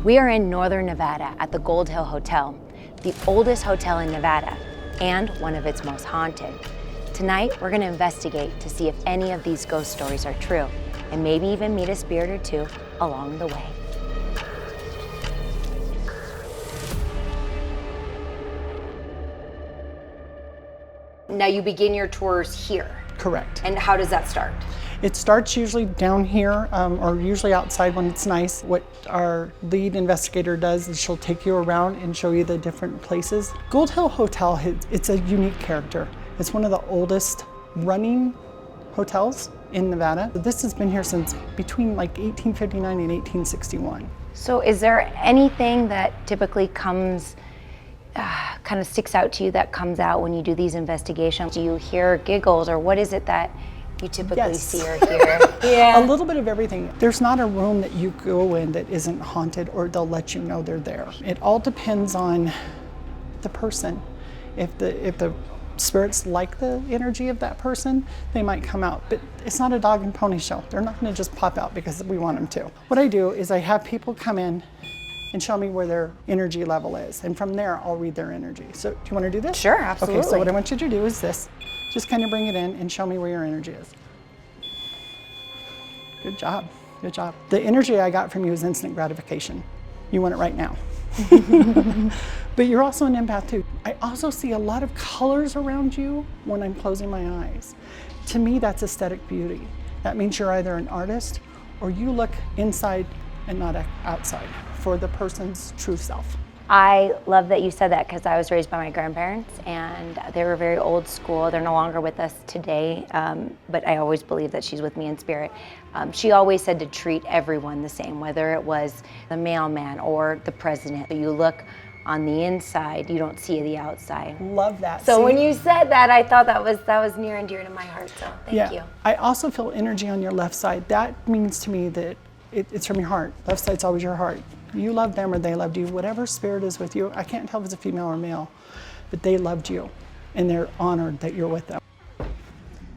We are in Northern Nevada at the Gold Hill Hotel, the oldest hotel in Nevada and one of its most haunted. Tonight, we're gonna investigate to see if any of these ghost stories are true and maybe even meet a spirit or two along the way. Now you begin your tours here. Correct. And how does that start? It starts usually down here or usually outside when it's nice. What our lead investigator does is she'll take you around and show you the different places. Gold Hill Hotel, it's a unique character. It's one of the oldest running hotels in Nevada. This has been here since between like 1859 and 1861. So is there anything that typically comes, kind of sticks out to you that comes out when you do these investigations? Do you hear giggles, or what is it that you typically see or hear? Yeah. A little bit of everything. There's not a room that you go in that isn't haunted or they'll let you know they're there. It all depends on the person. If the spirits like the energy of that person, they might come out. But it's not a dog and pony show. They're not gonna just pop out because we want them to. What I do is I have people come in and show me where their energy level is. And from there, I'll read their energy. So do you wanna do this? Sure, absolutely. Okay, so what I want you to do is this. Just kind of bring it in and show me where your energy is. Good job, good job. The energy I got from you is instant gratification. You want it right now. But you're also an empath too. I also see a lot of colors around you when I'm closing my eyes. To me, that's aesthetic beauty. That means you're either an artist or you look inside and not outside for the person's true self. I love that you said that because I was raised by my grandparents and they were very old school. They're no longer with us today, but I always believe that she's with me in spirit. She always said to treat everyone the same, whether it was the mailman or the president. You look on the inside, you don't see the outside. Love that. So when you said that, I thought that was near and dear to my heart, so thank you. I also feel energy on your left side. That means to me that it's from your heart. Left side's always your heart. You loved them or they loved you. Whatever spirit is with you, I can't tell if it's a female or male, but they loved you and they're honored that you're with them.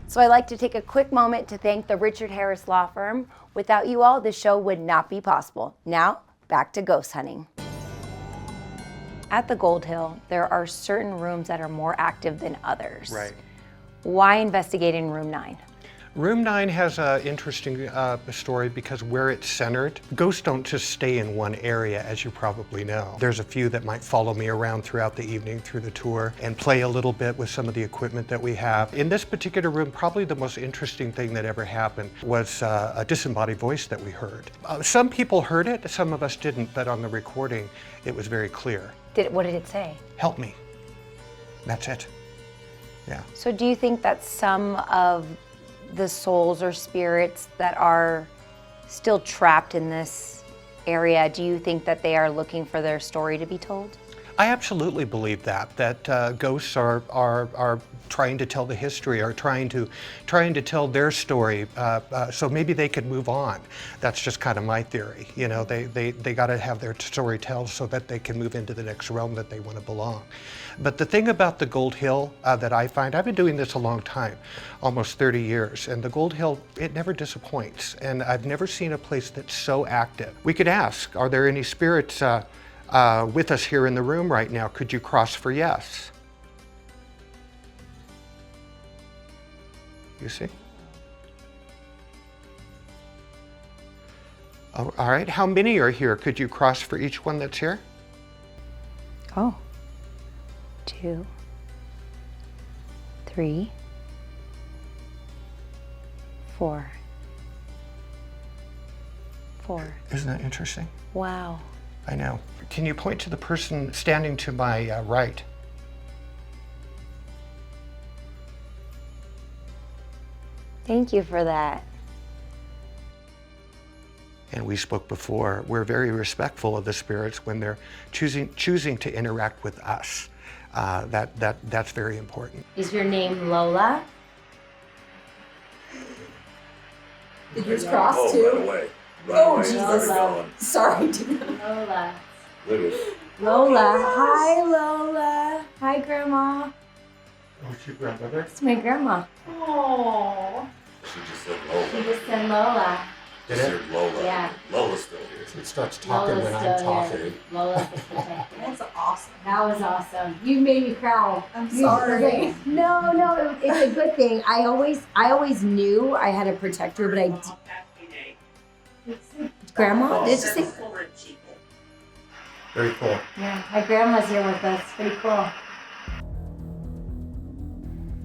So I'd like to take a quick moment to thank the Richard Harris Law Firm. Without you all, this show would not be possible. Now, back to ghost hunting. At the Gold Hill, there are certain rooms that are more active than others. Right. Why investigate in room 9? Room 9 has an interesting story because where it's centered, ghosts don't just stay in one area, as you probably know. There's a few that might follow me around throughout the evening through the tour and play a little bit with some of the equipment that we have. In this particular room, probably the most interesting thing that ever happened was a disembodied voice that we heard. Some people heard it, some of us didn't, but on the recording, it was very clear. What did it say? Help me. That's it. Yeah. So do you think that some of the souls or spirits that are still trapped in this area, do you think that they are looking for their story to be told? I absolutely believe that ghosts are trying to tell the history, or trying to tell their story, so maybe they could move on. That's just kind of my theory. You know, they got to have their story told so that they can move into the next realm that they want to belong. But the thing about the Gold Hill that I find, I've been doing this a long time, almost 30 years, and the Gold Hill, it never disappoints, and I've never seen a place that's so active. We could ask, are there any spirits with us here in the room right now? Could you cross for yes? You see? Oh, all right, how many are here? Could you cross for each one that's here? Oh. 2, 3, 4. 4. Isn't that interesting? Wow. I know. Can you point to the person standing to my right? Thank you for that. And we spoke before, we're very respectful of the spirits when they're choosing to interact with us. That's very important. Is your name Lola? Did yours cross too? Run away. Oh, Jesus. Sorry. Lola. Look at it. Lola. Hi, Lola. Hi, Grandma. Oh, it's your grandmother? It's my grandma. Oh. She just said Lola. She just said Lola. Did This it? here Lola. Yeah. Lola's still here. It starts talking when I'm Lola's still talking. here. Lola's the protector. That's awesome. That was awesome. You made me cry. I'm You- sorry. No, it's a good thing. I always knew I had a protector, but Grandma? Did you say? Very cool. Yeah, my grandma's here with us. Pretty cool.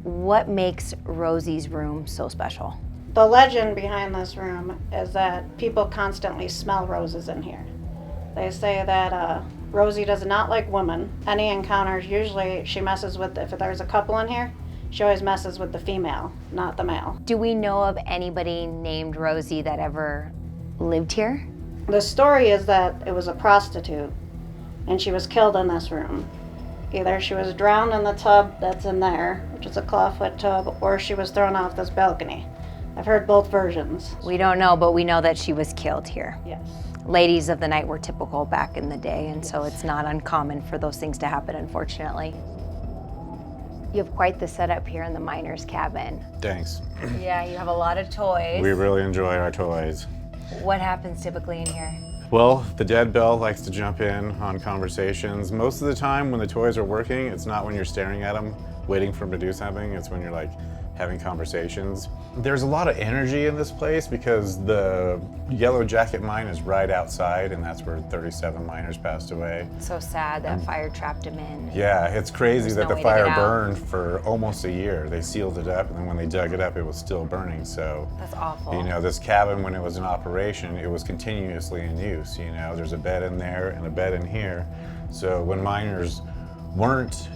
What makes Rosie's room so special? The legend behind this room is that people constantly smell roses in here. They say that Rosie does not like women. Any encounters, usually she messes with, if there's a couple in here, she always messes with the female, not the male. Do we know of anybody named Rosie that ever lived here? The story is that it was a prostitute and she was killed in this room. Either she was drowned in the tub that's in there, which is a clawfoot tub, or she was thrown off this balcony. I've heard both versions. We don't know, but we know that she was killed here. Yes. Ladies of the night were typical back in the day, and so it's not uncommon for those things to happen, unfortunately. You have quite the setup here in the miner's cabin. Thanks. Yeah, you have a lot of toys. We really enjoy our toys. What happens typically in here? Well, the dead bell likes to jump in on conversations. Most of the time when the toys are working, it's not when you're staring at them, waiting for them to do something. It's when you're like having conversations. There's a lot of energy in this place because the Yellow Jacket mine is right outside, and that's where 37 miners passed away. So sad that fire trapped him in. Yeah, it's crazy There's that no the way to fire get out. burned for almost a year. They sealed it up, and then when they dug it up, it was still burning. So, That's awful. you know, this cabin, when it was in operation, it was continuously in use. You know, there's a bed in there and a bed in here. So when miners weren't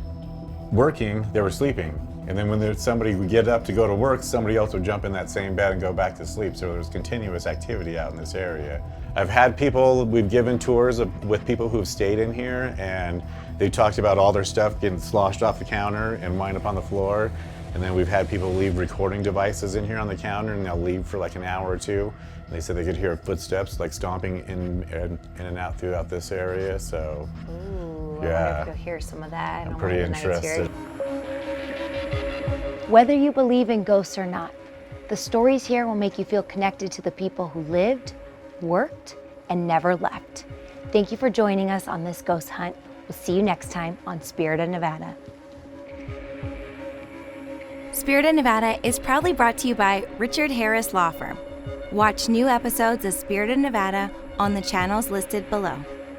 working, they were sleeping. And then when somebody would get up to go to work, somebody else would jump in that same bed and go back to sleep. So there was continuous activity out in this area. I've had people, we've given tours with people who've stayed in here, and they talked about all their stuff getting sloshed off the counter and wind up on the floor. And then we've had people leave recording devices in here on the counter, and they'll leave for like an hour or two. And they said they could hear footsteps like stomping in and out throughout this area. So, Ooh, I yeah. wonder if you'll hear some of that. I'm on pretty one of the nights here. interested. Whether you believe in ghosts or not, the stories here will make you feel connected to the people who lived, worked, and never left. Thank you for joining us on this ghost hunt. We'll see you next time on Spirit of Nevada. Spirit of Nevada is proudly brought to you by Richard Harris Law Firm. Watch new episodes of Spirit of Nevada on the channels listed below.